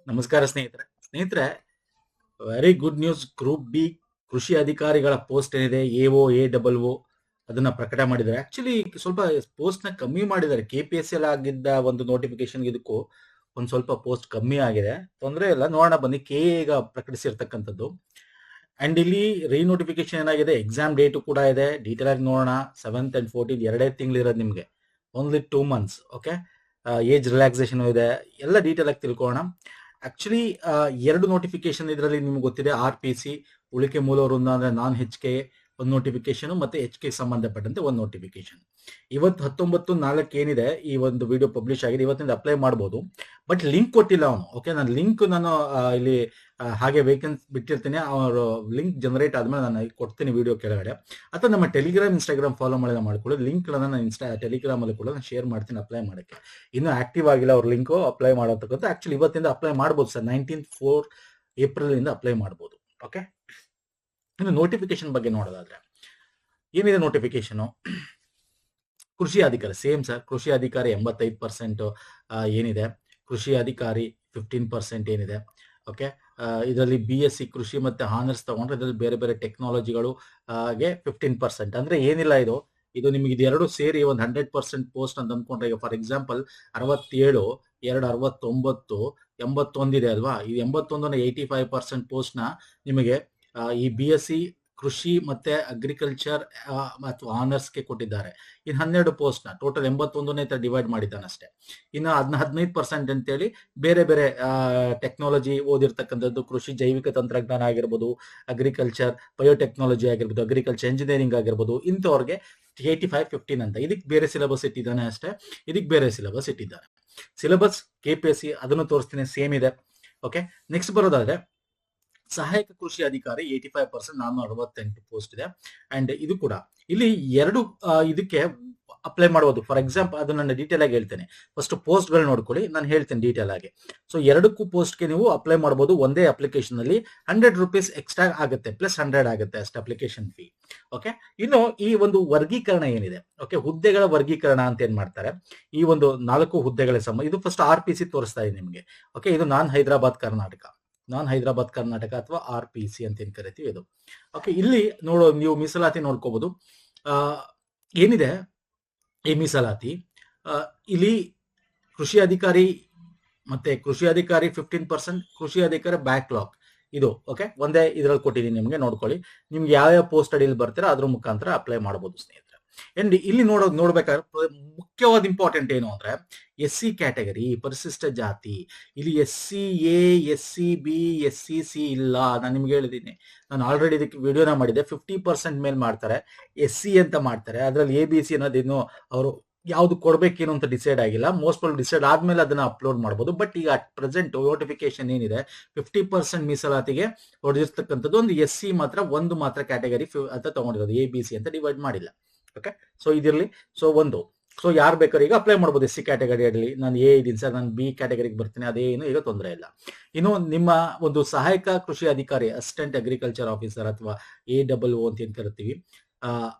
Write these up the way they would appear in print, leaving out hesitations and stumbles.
ನಮಸ್ಕಾರ ಸ್ನೇಹಿತರೆ very good news. Group D ಕೃಷಿ ಅಧಿಕಾರಿಗಳ ಪೋಸ್ಟ್ ಏನಿದೆ AO ಅದನ್ನ ಪ್ರಕಟ ಮಾಡಿದ್ದಾರೆ. ಆಕ್ಚುಲಿ ಸ್ವಲ್ಪ ಪೋಸ್ಟ್ ನ ಕಮ್ಮಿ ಮಾಡಿದ್ದಾರೆ. KPSC ಅಲ್ಲಿ ಆಗಿದ್ದ ಒಂದು ನೋಟಿಫಿಕೇಶನ್ ಇದಕ್ಕೂ ಒಂದ್ ಸ್ವಲ್ಪ ಪೋಸ್ಟ್ ಕಮ್ಮಿ ಆಗಿದೆ. ತೊಂದರೆ ಇಲ್ಲ, ನೋಡೋಣ ಬನ್ನಿ. ಈಗ ಪ್ರಕಟಿಸಿರ್ತಕ್ಕಂಥದ್ದು ಅಂಡ್ ಇಲ್ಲಿ ರೀನೋಟಿಫಿಕೇಶನ್ ಏನಾಗಿದೆ, ಎಕ್ಸಾಮ್ ಡೇಟ್ ಕೂಡ ಇದೆ. ಡೀಟೇಲ್ ಆಗಿ ನೋಡೋಣ. 7th and 14th 2 ತಿಂಗಳಿರೋದು ನಿಮ್ಗೆ, only 2 months. Okay, age relaxation ಇದೆ, ಎಲ್ಲ ಡೀಟೇಲ್ ಆಗಿ ತಿಳ್ಕೊಳ್ಳೋಣ. ಆಕ್ಚುಲಿ 2 ನೋಟಿಫಿಕೇಶನ್ ಇದರಲ್ಲಿ ನಿಮ್ಗೆ ಗೊತ್ತಿದೆ. RPC ಉಳಿಕೆ ಮೂಲ ವೃಂದ ಅಂದ್ರೆ ನಾನ್ HK ಒಂದು ನೋಟಿಫಿಕೇಶನ್, ಮತ್ತೆ HK ಸಂಬಂಧಪಟ್ಟಂತೆ ಒಂದು ನೋಟಿಫಿಕೇಶನ್. ಇವತ್ತು 19/4 ಏನಿದೆ ಈ ಒಂದು ವಿಡಿಯೋ ಪಬ್ಲಿಷ್ ಆಗಿದೆ. ಇವತ್ತಿಂದ ಅಪ್ಲೈ ಮಾಡಬಹುದು, ಬಟ್ ಲಿಂಕ್ ಕೊಟ್ಟಿಲ್ಲ ಅವನು. ಓಕೆ, ನಾನು ಲಿಂಕ್ ಇಲ್ಲಿ ಹಾಗೆ ವೇಕೆನ್ಸಿ ಬಿಟ್ಟಿರ್ತೀನಿ. ಅವರು ಲಿಂಕ್ ಜನರೇಟ್ ಆದ್ಮೇಲೆ ನಾನು ಕೊಡ್ತೀನಿ ವಿಡಿಯೋ ಕೆಳಗಡೆ. ಅಥವಾ ನಮ್ಮ ಟೆಲಿಗ್ರಾಮ್ ಇನ್ಸ್ಟಾಗ್ರಾಮ್ ಫಾಲೋ ಮಾಡಿದ ಮಾಡ್ಕೊಳ್ಳಿ. ಲಿಂಕ್ ನಾನು ಟೆಲಿಗ್ರಾಮ್ ಅಲ್ಲಿ ಕೂಡ ನಾನು ಶೇರ್ ಮಾಡ್ತೀನಿ ಅಪ್ಲೈ ಮಾಡಕ್ಕೆ. ಇನ್ನು ಆಕ್ಟಿವ್ ಆಗಿಲ್ಲ ಅವ್ರ ಲಿಂಕ್ ಅಪ್ಲೈ ಮಾಡೋದಕ್ಕಂತ. ಆಕ್ಚುಲಿ ಇವತ್ತಿಂದ ಅಪ್ಲೈ ಮಾಡ್ಬೋದು ಸರ್. 19 ಏಪ್ರಿಲ್ ಇಂದ ಅಪ್ಲೈ ಮಾಡ್ಬೋದು. ಓಕೆ, ಇನ್ನು ನೋಟಿಫಿಕೇಶನ್ ಬಗ್ಗೆ ನೋಡೋದಾದ್ರೆ ಏನಿದೆ ನೋಟಿಫಿಕೇಶನ್, ಕೃಷಿ ಅಧಿಕಾರಿ ಸೇಮ್ ಸರ್. ಕೃಷಿ ಅಧಿಕಾರಿ 85% ಏನಿದೆ, ಕೃಷಿ ಅಧಿಕಾರಿ 15% ಏನಿದೆ. ಓಕೆ, ಇದರಲ್ಲಿ BSc ಕೃಷಿ ಮತ್ತೆ ಹಾನರ್ಸ್ ತಗೊಂಡ್ರೆ ಇದರಲ್ಲಿ ಬೇರೆ ಬೇರೆ ಟೆಕ್ನಾಲಜಿಗಳು ಗೆ 15%. ಅಂದ್ರೆ ಏನಿಲ್ಲ, ಇದು ನಿಮಗೆ ಇದೆರಡು ಸೇರಿ ಒಂದು 100% ಪೋಸ್ಟ್ ಅಂತ ಅಂದ್ಕೊಂಡ್ರೆ, ಈಗ ಫಾರ್ ಎಕ್ಸಾಂಪಲ್ 67, 269, 81 ಇದೆ ಅಲ್ವಾ. ಈ 81 85% ಪೋಸ್ಟ್ ನ ನಿಮಗೆ ಈ BSc ಕೃಷಿ ಮತ್ತೆ ಅಗ್ರಿಕಲ್ಚರ್ ಮತ್ತು ಆನರ್ಸ್ಗೆ ಕೊಟ್ಟಿದ್ದಾರೆ. ಇನ್ನು 12 ಪೋಸ್ಟ್ ನ ಟೋಟಲ್ 81 ಡಿವೈಡ್ ಮಾಡಿದ್ದಾನೆ ಅಷ್ಟೇ. ಇನ್ನು 15% ಅಂತೇಳಿ ಬೇರೆ ಬೇರೆ ಟೆಕ್ನಾಲಜಿ ಓದಿರ್ತಕ್ಕಂಥದ್ದು, ಕೃಷಿ ಜೈವಿಕ ತಂತ್ರಜ್ಞಾನ ಆಗಿರ್ಬೋದು, ಅಗ್ರಿಕಲ್ಚರ್ ಬಯೋಟೆಕ್ನಾಲಜಿ ಆಗಿರ್ಬೋದು, ಅಗ್ರಿಕಲ್ಚರ್ ಇಂಜಿನಿಯರಿಂಗ್ ಆಗಿರ್ಬೋದು, ಇಂಥವ್ರಿಗೆ 85-15 ಅಂತ. ಇದಕ್ಕೆ ಬೇರೆ ಸಿಲೆಬಸ್ ಇಟ್ಟಿದ್ದಾನೆ ಅಷ್ಟೇ. ಇದಕ್ಕೆ ಬೇರೆ ಸಿಲೆಬಸ್ ಇಟ್ಟಿದ್ದಾನೆ. ಸಿಲೆಬಸ್ KPSC ಅದನ್ನು ತೋರಿಸ್ತೀನಿ, ಸೇಮ್ ಇದೆ. ಓಕೆ, ನೆಕ್ಸ್ಟ್ ಬರೋದಾದ್ರೆ ಸಹಾಯಕ ಕೃಷಿ ಅಧಿಕಾರಿ 85%, 468 ಪೋಸ್ಟ್ ಇದೆ. ಅಂಡ್ ಇದು ಕೂಡ ಇಲ್ಲಿ 2 ಇದಕ್ಕೆ ಅಪ್ಲೈ ಮಾಡಬಹುದು. ಫಾರ್ ಎಕ್ಸಾಂಪಲ್ ಅದು ನಾನು ಡೀಟೇಲ್ ಆಗಿ ಹೇಳ್ತೇನೆ. ಫಸ್ಟ್ ಪೋಸ್ಟ್ ಗಳು ನೋಡ್ಕೊಳ್ಳಿ, ನಾನು ಹೇಳ್ತೇನೆ ಡೀಟೇಲ್ ಆಗಿ. ಸೊ 2 ಪೋಸ್ಟ್ಗೆ ನೀವು ಅಪ್ಲೈ ಮಾಡಬಹುದು ಒಂದೇ ಅಪ್ಲಿಕೇಶನ್ ಅಲ್ಲಿ. 100 ರೂಪೀಸ್ ಎಕ್ಸ್ಟ್ರಾ ಆಗುತ್ತೆ, ಪ್ಲಸ್ 100 ಆಗುತ್ತೆ ಅಷ್ಟು ಅಪ್ಲಿಕೇಶನ್ ಫೀ. ಓಕೆ, ಇನ್ನು ಈ ಒಂದು ವರ್ಗೀಕರಣ ಏನಿದೆ, ಓಕೆ, ಹುದ್ದೆಗಳ ವರ್ಗೀಕರಣ ಅಂತ ಏನ್ ಮಾಡ್ತಾರೆ, ಈ ಒಂದು 4 ಹುದ್ದೆಗಳ ಇದು ಫಸ್ಟ್ RPC ತೋರಿಸ್ತಾ ಇದೆ ನಿಮಗೆ. ಓಕೆ, ಇದು ನಾನ್ ಹೈದರಾಬಾದ್ ಕರ್ನಾಟಕ ಅಥವಾ RPC ಅಂತ ಏನ್ ಕರಿತೀವಿ ಇದು. ಓಕೆ, ಇಲ್ಲಿ ನೀವು ಮೀಸಲಾತಿ ನೋಡ್ಕೋಬಹುದು. ಏನಿದೆ ಈ ಮೀಸಲಾತಿ, ಇಲ್ಲಿ ಕೃಷಿ ಅಧಿಕಾರಿ 15%, ಕೃಷಿ ಅಧಿಕಾರಿ ಬ್ಯಾಕ್ಲಾಗ್ ಇದು. ಓಕೆ, ಒಂದೇ ಇದ್ರಲ್ಲಿ ಕೊಟ್ಟಿದ್ದೀನಿ ನಿಮ್ಗೆ, ನೋಡ್ಕೊಳ್ಳಿ. ನಿಮ್ಗೆ ಯಾವ ಪೋಸ್ಟ್ ಅಡಿಯಲ್ಲಿ ಬರ್ತೀರಾ ಅದ್ರ ಮುಖಾಂತರ ಅಪ್ಲೈ ಮಾಡಬಹುದು ಸ್ನೇಹಿತರೆ. ಅಂಡ್ ಇಲ್ಲಿ ನೋಡ್ಬೇಕಾದ್ರೆ ಮುಖ್ಯವಾದ ಇಂಪಾರ್ಟೆಂಟ್ ಏನು ಅಂದ್ರೆ SC ಕ್ಯಾಟಗರಿ, ಪರಿಶಿಷ್ಟ ಜಾತಿ. ಇಲ್ಲಿ SCA, SCB, SCC ಇಲ್ಲ. ನಾನು ನಿಮ್ಗೆ ಹೇಳಿದ್ದೀನಿ, ನಾನು ಆಲ್ರೆಡಿ ಇದಕ್ಕೆ ವಿಡಿಯೋನ ಮಾಡಿದ್ದೆ. 50% ಮೇಲೆ ಮಾಡ್ತಾರೆ, SC ಅಂತ ಮಾಡ್ತಾರೆ. ಅದ್ರಲ್ಲಿ ABC ಅನ್ನೋದೇನು ಅವರು ಯಾವ್ದು ಕೊಡ್ಬೇಕೇನು ಅಂತ ಡಿಸೈಡ್ ಆಗಿಲ್ಲ. ಮೋಸ್ಟ್ ಪ್ರಾಬಬ್ಲಿ ಡಿಸೈಡ್ ಆದ್ಮೇಲೆ ಅದನ್ನ ಅಪ್ಲೋಡ್ ಮಾಡಬಹುದು. ಬಟ್ ಈಗ ಅಟ್ ಪ್ರೆಸೆಂಟ್ ನೋಟಿಫಿಕೇಶನ್ ಏನಿದೆ, 50% ಮೀಸಲಾತಿಗೆ ಹೊಡೆದಿರ್ತಕ್ಕಂಥದ್ದು ಒಂದು SC ಮಾತ್ರ, ಒಂದು ಮಾತ್ರ ಕ್ಯಾಟಗರಿ ಅಂತ ತಗೊಂಡಿರೋದು. ABC ಅಂತ ಡಿವೈಡ್ ಮಾಡಿಲ್ಲ. Okay, so ಇದಿರಲಿ. ಸೊ ಯಾರು ಬೇಕಾದ್ರೆ ಈಗ ಅಪ್ಲೈ ಮಾಡ್ಬೋದು SC ಕ್ಯಾಟಗರಿಯಲ್ಲಿ. ನಾನು A ಇದ್ದೀನಿ ಸರ್, ನಾನು B ಕ್ಯಾಟಗರಿಗೆ ಬರ್ತೀನಿ, ಅದೇನು ಈಗ ತೊಂದರೆ ಇಲ್ಲ. ಇನ್ನು ನಿಮ್ಮ ಒಂದು ಸಹಾಯಕ ಕೃಷಿ ಅಧಿಕಾರಿ, ಅಸಿಸ್ಟೆಂಟ್ ಅಗ್ರಿಕಲ್ಚರ್ ಆಫೀಸರ್ ಅಥವಾ AOO ಅಂತ ಏನ್ ಕರಿತೀವಿ,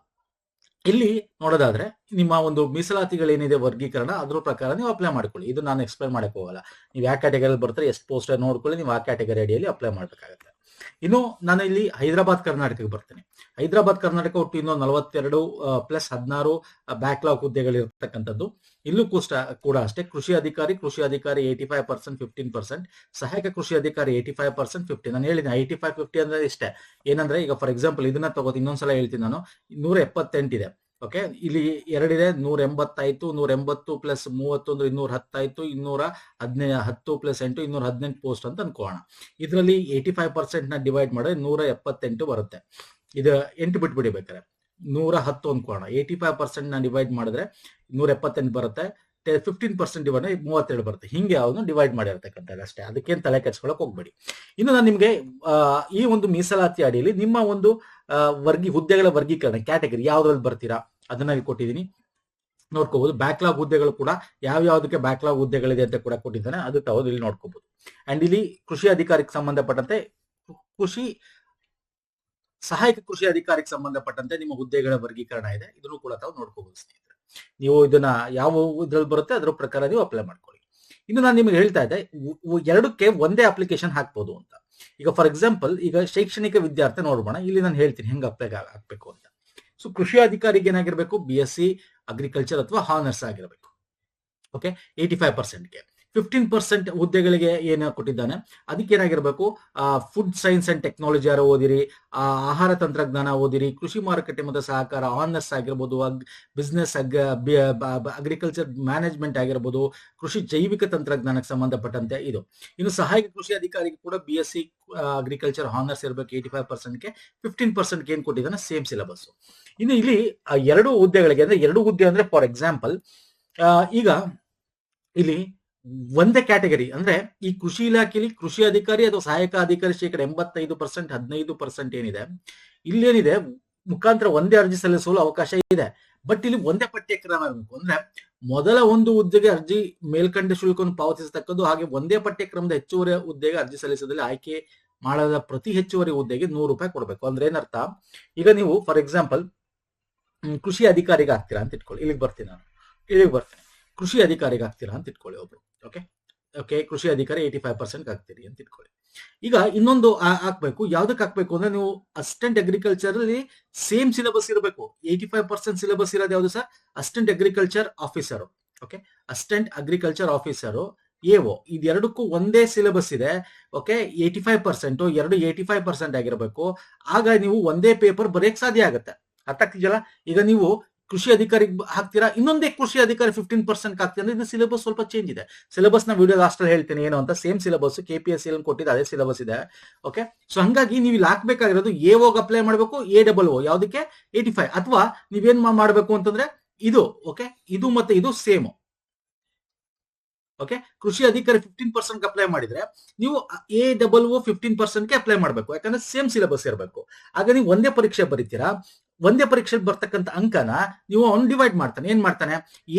ಇಲ್ಲಿ ನೋಡೋದಾದ್ರೆ ನಿಮ್ಮ ಒಂದು ಮೀಸಲಾತಿಗಳೇನಿದೆ ವರ್ಗೀಕರಣ, ಅದ್ರ ಪ್ರಕಾರ ನೀವು ಅಪ್ಲೈ ಮಾಡ್ಕೊಳ್ಳಿ. ಇದು ನಾನು ಎಕ್ಸ್ಪ್ಲೈನ್ ಮಾಡಕ್ ಹೋಗಲ್ಲ. ನೀವು ಯಾವ ಕ್ಯಾಟಗರಿಯಲ್ಲಿ ಬರ್ತಾರೆ, ಎಷ್ಟು ಪೋಸ್ಟ್ ನೋಡ್ಕೊಳ್ಳಿ, ನೀವು ಆ ಕ್ಯಾಟಗರಿ ಅಡಿಯಲ್ಲಿ ಅಪ್ಲೈ ಮಾಡ್ಬೇಕಾಗತ್ತೆ. ಇನ್ನು ನಾನು ಇಲ್ಲಿ ಹೈದರಾಬಾದ್ ಕರ್ನಾಟಕಕ್ಕೆ ಬರ್ತೇನೆ. ಹೈದರಾಬಾದ್ ಕರ್ನಾಟಕ ಒಟ್ಟು 42 ಪ್ಲಸ್ 16 ಬ್ಯಾಕ್ಲಾಗ್ ಹುದ್ದೆಗಳಿರ್ತಕ್ಕಂಥದ್ದು. ಇಲ್ಲೂ ಕೂಡ ಅಷ್ಟೇ. ಕೃಷಿ ಅಧಿಕಾರಿ 85%, 15%, ಸಹಾಯಕ ಕೃಷಿ ಅಧಿಕಾರಿ 85%, 50. ನಾನು ಹೇಳಿದ್ದೀನಿ 85-50 ಅಂದ್ರೆ ಇಷ್ಟೇ. ಏನಂದ್ರೆ ಈಗ ಫಾರ್ ಎಕ್ಸಾಂಪಲ್ ಇದನ್ನ ತಗೋದು, ಇನ್ನೊಂದ್ಸಲ ಹೇಳ್ತೀನಿ ನಾನು. 178 ಇದೆ. ಓಕೆ, ಇಲ್ಲಿ 2 ಇದೆ, 180 ಆಯ್ತು. 180 ಪ್ಲಸ್ 31 210 ಆಯ್ತು. 210 ಪ್ಲಸ್ 8 218 ಪೋಸ್ಟ್ ಅಂತ ಅನ್ಕೋಣ. ಇದರಲ್ಲಿ 85% ನ ಡಿವೈಡ್ ಮಾಡಿದ್ರೆ 178 ಬರುತ್ತೆ. ಇದು 8 ಬಿಟ್ಬಿಡಿ ಬೇಕಾದ್ರೆ, 110 ಅನ್ಕೋಣ. 85% ನ ಡಿವೈಡ್ ಮಾಡಿದ್ರೆ 178 ಬರುತ್ತೆ. 15% ಡಿವೈಡ್ 32 ಬರುತ್ತೆ. ಹಿಂಗೆ ಅವನು ಡಿವೈಡ್ ಮಾಡಿರ್ತಕ್ಕಂಥದ್ದು ಅಷ್ಟೇ. ಅದಕ್ಕೇನು ತಲೆ ಕೆಡ್ಸ್ಕೊಳಕ್ ಹೋಗ್ಬೇಡಿ. ಇನ್ನು ನಾನು ನಿಮ್ಗೆ ಈ ಒಂದು ಮೀಸಲಾತಿ ಅಡಿಯಲ್ಲಿ ನಿಮ್ಮ ಒಂದು ಹುದ್ದೆಗಳ ವರ್ಗೀಕರಣ ಕ್ಯಾಟಗರಿ ಯಾವ್ದ್ರಲ್ಲಿ ಬರ್ತೀರಾ ಅದನ್ನ ಇಲ್ಲಿ ಕೊಟ್ಟಿದ್ದೀನಿ, ನೋಡ್ಕೋಬಹುದು. ಬ್ಯಾಕ್ಲಾಗ್ ಹುದ್ದೆಗಳು ಕೂಡ ಯಾವ್ಯಾವ್ದಕ್ಕೆ ಬ್ಯಾಕ್ಲಾಗ್ ಹುದ್ದೆಗಳಿದೆ ಅಂತ ಕೂಡ ಕೊಟ್ಟಿದ್ದಾನೆ, ಅದು ತಾವು ಇಲ್ಲಿ ನೋಡ್ಕೋಬಹುದು. ಅಂಡ್ ಇಲ್ಲಿ ಕೃಷಿ ಅಧಿಕಾರಿಗೆ ಸಂಬಂಧಪಟ್ಟಂತೆ, ಸಹಾಯಕ ಕೃಷಿ ಅಧಿಕಾರಿಗೆ ಸಂಬಂಧಪಟ್ಟಂತೆ ನಿಮ್ಮ ಹುದ್ದೆಗಳ ವರ್ಗೀಕರಣ ಇದೆ. ಇದನ್ನು ಕೂಡ ತಾವು ನೋಡ್ಕೋಬಹುದು ಸ್ನೇಹಿತರೆ. ನೀವು ಇದನ್ನ ಯಾವ ಇದ್ರಲ್ಲಿ ಬರುತ್ತೆ ಅದ್ರ ಪ್ರಕಾರ ನೀವು ಅಪ್ಲೈ ಮಾಡ್ಕೊಳ್ಳಿ. ಇನ್ನು ನಾನು ನಿಮಗೆ ಹೇಳ್ತಾ ಇದ್ದೆ ಎರಡಕ್ಕೆ ಒಂದೇ ಅಪ್ಲಿಕೇಶನ್ ಹಾಕ್ಬೋದು ಅಂತ. ಈಗ ಫಾರ್ ಎಕ್ಸಾಂಪಲ್ ಈಗ ಶೈಕ್ಷಣಿಕ ವಿದ್ಯಾರ್ಥಿ ನೋಡೋಣ, ಇಲ್ಲಿ ನಾನು ಹೇಳ್ತೀನಿ ಹೆಂಗ್ ಅಪ್ಲೈ ಹಾಕ್ಬೇಕು ಅಂತ. ಸೊ ಕೃಷಿ ಅಧಿಕಾರಿಗೆ ಏನಾಗಿರ್ಬೇಕು, BSc ಅಗ್ರಿಕಲ್ಚರ್ ಅಥವಾ ಹಾನರ್ಸ್ ಆಗಿರಬೇಕು. ಓಕೆ, 85%ಗೆ 15% ಹುದ್ದೆಗಳಿಗೆ ಏನು ಕೊಟ್ಟಿದ್ದಾನೆ ಅದಕ್ಕೆ ಏನಾಗಿರ್ಬೇಕು, ಫುಡ್ ಸೈನ್ಸ್ ಅಂಡ್ ಟೆಕ್ನಾಲಜಿ ಯಾರು ಓದಿರಿ, ಆಹಾರ ತಂತ್ರಜ್ಞಾನ ಓದಿರಿ, ಕೃಷಿ ಮಾರುಕಟ್ಟೆ ಮತ್ತು ಸಹಕಾರ ಆನರ್ಸ್ ಆಗಿರ್ಬೋದು, ಬಿಸ್ನೆಸ್ ಅಗ್ರಿಕಲ್ಚರ್ ಮ್ಯಾನೇಜ್ಮೆಂಟ್ ಆಗಿರ್ಬೋದು, ಕೃಷಿ ಜೈವಿಕ ತಂತ್ರಜ್ಞಾನಕ್ಕೆ ಸಂಬಂಧಪಟ್ಟಂತೆ ಇದು. ಇನ್ನು ಸಹಾಯಕ ಕೃಷಿ ಅಧಿಕಾರಿಗೆ ಕೂಡ BSc ಅಗ್ರಿಕಲ್ಚರ್ ಹಾನರ್ಸ್ ಇರಬೇಕು 85%ಗೆ. 15% ಏನ್ ಕೊಟ್ಟಿದ್ದಾನೆ ಸೇಮ್ ಸಿಲೆಬಸ್. ಇನ್ನು ಇಲ್ಲಿ ಎರಡು ಹುದ್ದೆಗಳಿಗೆ ಅಂದ್ರೆ ಎರಡು ಹುದ್ದೆ ಅಂದ್ರೆ ಫಾರ್ ಎಕ್ಸಾಂಪಲ್ ಈಗ ಇಲ್ಲಿ ಒಂದೇ ಕ್ಯಾಟಗರಿ ಅಂದ್ರೆ ಈ ಕೃಷಿ ಇಲಾಖೆಯಲ್ಲಿ ಕೃಷಿ ಅಧಿಕಾರಿ ಅಥವಾ ಸಹಾಯಕ ಅಧಿಕಾರಿ 85%, 15% ಏನಿದೆ ಇಲ್ಲೇನಿದೆ ಮುಖಾಂತರ ಒಂದೇ ಅರ್ಜಿ ಸಲ್ಲಿಸಲು ಅವಕಾಶ ಇದೆ. ಬಟ್ ಇಲ್ಲಿ ಒಂದೇ ಪಠ್ಯಕ್ರಮ ಇರಬೇಕು. ಅಂದ್ರೆ ಮೊದಲ ಒಂದು ಹುದ್ದೆಗೆ ಅರ್ಜಿ ಮೇಲ್ಕಂಡ ಶುಲ್ಕವನ್ನು ಪಾವತಿಸತಕ್ಕದ್ದು, ಹಾಗೆ ಒಂದೇ ಪಠ್ಯಕ್ರಮದ ಹೆಚ್ಚುವರಿ ಹುದ್ದೆಗೆ ಅರ್ಜಿ ಸಲ್ಲಿಸದಲ್ಲಿ ಆಯ್ಕೆ ಮಾಡದ ಪ್ರತಿ ಹೆಚ್ಚುವರಿ ಹುದ್ದೆಗೆ ₹100 ಕೊಡಬೇಕು. ಅಂದ್ರೆ ಏನರ್ಥ, ಈಗ ನೀವು ಫಾರ್ ಎಕ್ಸಾಂಪಲ್ ಕೃಷಿ ಅಧಿಕಾರಿಗೆ ಆಗ್ತೀರಾ ಅಂತ ಇಟ್ಕೊಳ್ಳಿ, ಇಲ್ಲಿಗೆ ಬರ್ತೀನಿ ಕೃಷಿ ಅಧಿಕಾರಿಗೆ ಆಗ್ತೀರಾ ಅಂತ ಇಟ್ಕೊಳ್ಳಿ ಒಬ್ರು. ಓಕೆ, ಕೃಷಿ ಅಧಿಕಾರಿ 85% ಆಗ್ತೀರಿ ಅಂತ ಇಟ್ಕೊಳ್ಳಿ. ಈಗ ಇನ್ನೊಂದು ಹಾಕ್ಬೇಕು, ಯಾವ್ದಕ್ಕೆ ಹಾಕ್ಬೇಕು ಅಂದ್ರೆ ನೀವು ಅಸಿಸ್ಟೆಂಟ್ ಅಗ್ರಿಕಲ್ಚರ್ ಅಲ್ಲಿ ಸೇಮ್ ಸಿಲೆಬಸ್ ಇರಬೇಕು. 85% ಸಿಲೆಬಸ್ ಇರೋದು ಯಾವ್ದು sir, assistant agriculture officer. Okay, assistant agriculture officer AO ಇದೆರಡಕ್ಕೂ ಒಂದೇ ಸಿಲೆಬಸ್ ಇದೆ. ಓಕೆ, 85% ಎರಡು 85% ಆಗಿರಬೇಕು. ಆಗ ನೀವು ಒಂದೇ ಪೇಪರ್ ಬರೆಯಕ್ ಸಾಧ್ಯ ಆಗುತ್ತೆ. ಅರ್ಥ ಆಗ್ತಿದೆಯಲ್ಲ? ಈಗ ನೀವು ಕೃಷಿ ಅಧಿಕಾರಿಗೆ ಹಾಕ್ತೀರಾ, ಇನ್ನೊಂದೇ ಕೃಷಿ ಅಧಿಕಾರಿ 15% ಹಾಕ್ತೀರಾ ಅಂದ್ರೆ ಇದು ಸಿಲೆಬಸ್ ಸ್ವಲ್ಪ ಚೇಂಜ್ ಇದೆ. ಸಿಲೆಬಸ್ ನ ವಿಡಿಯೋ ಲಾಸ್ಟ್ ಅಲ್ಲಿ ಹೇಳ್ತೀನಿ ಏನು ಅಂತ. ಸೇಮ್ ಸಿಲೆಬಸ್ KPSC ಕೊಟ್ಟಿದ್ದು ಅದೇ ಸಿಲೆಬಸ್ ಇದೆ. ಓಕೆ, ಸೊ ಹಂಗಾಗಿ ನೀವು ಇಲ್ಲಿ ಹಾಕ್ಬೇಕಾಗಿರೋದು AO ಅಪ್ಲೈ ಮಾಡಬೇಕು, AOO ಯಾವ್ದಕ್ಕೆ 85, ಅಥವಾ ನೀವೇನ್ ಮಾಡಬೇಕು ಅಂತಂದ್ರೆ ಇದು. ಓಕೆ, ಇದು ಮತ್ತೆ ಇದು ಸೇಮ್. ಓಕೆ, ಕೃಷಿ ಅಧಿಕಾರಿ 15% ಅಪ್ಲೈ ಮಾಡಿದ್ರೆ ನೀವು AOO 15%ಗೆ ಅಪ್ಲೈ ಮಾಡಬೇಕು. ಯಾಕಂದ್ರೆ ಸೇಮ್ ಸಿಲೆಬಸ್ ಇರಬೇಕು. ಆಗ ನೀವು ಒಂದೇ ಪರೀಕ್ಷೆ ಬರೀತೀರಾ, ಒಂದೇ ಪರೀಕ್ಷೆ ಬರ್ತಕ್ಕಂಥ ಅಂಕನ ನೀವು ಡಿವೈಡ್ ಮಾಡ್ತಾನೆ. ಏನ್ ಮಾಡ್ತಾನೆ,